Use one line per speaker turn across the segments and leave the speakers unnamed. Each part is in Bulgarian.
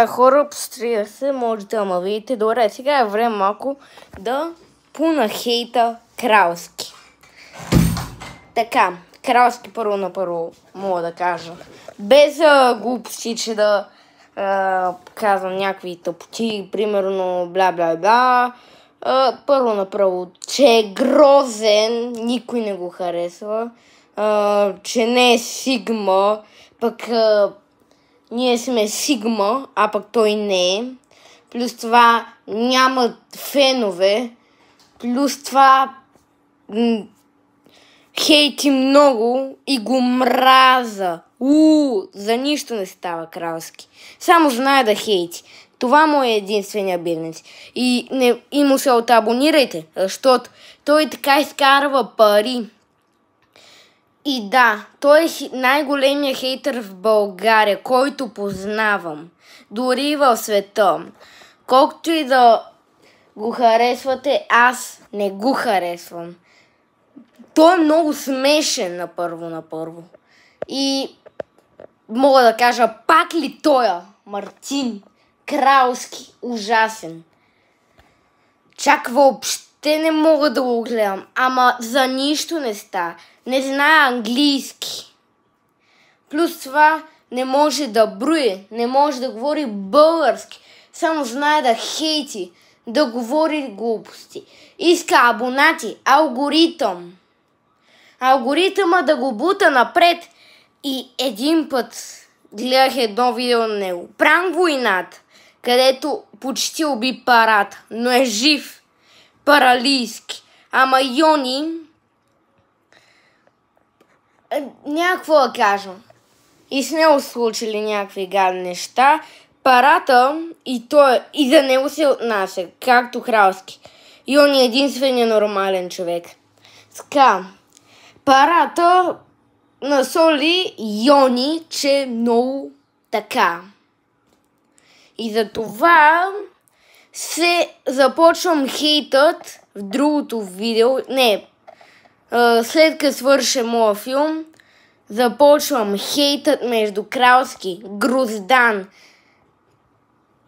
Хора, пострия се, можете да ме видите. Добре, сега е време малко да понахейта Кралски. Така, Кралски първо на първо мога да кажа. Без глупости, че да казвам някакви тъпоти, примерно бла-бла-бла. Първо направо, че е грозен, никой не го харесва. Че не е Сигма, пък ние сме Сигма, а пък той не е. Плюс това няма фенове. Плюс това хейти много и го мраза. За нищо не става Кралски. Само знае да хейти. Това му е единствения бизнес. И му се отабонирайте, защото той така изкарва пари. И да, той е най-големият хейтър в България, който познавам. Дори в света. Колкото и да го харесвате, аз не го харесвам. Той е много смешен на първо. И мога да кажа, пак ли тоя Мартин Кралски ужасен. Чак въобще не мога да го гледам. Ама за нищо не става. Не знае английски. Плюс това не може да брои, не може да говори български. Само знае да хейти, да говори глупости. Иска абонати, алгоритъм. Алгоритъма да го бута напред. И един път гледах едно видео на него. Пранк войната, където почти уби Парата, но е жив. Паралийски. Ама Йони някакво да кажа. И с него случили някакви гадни неща. Парата и за него се отнася, както Кралски. Йони е единствения нормален човек. Така, Парата насоли Йони, че е много така. И за това се започвам хейтът в другото видео. След като свърша моя филм, започвам хейтът между Кралски, Гроздан.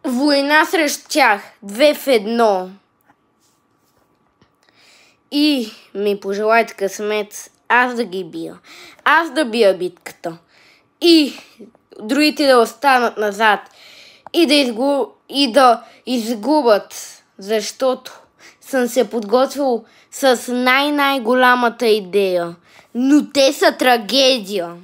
Война срещу тях. 2 в 1. И ми пожелайте късмет аз да ги бия. Аз да бия битката. И другите да останат назад. И да изгубят. Защото съм се подготвил с най-голямата идея. Но те са трагедия.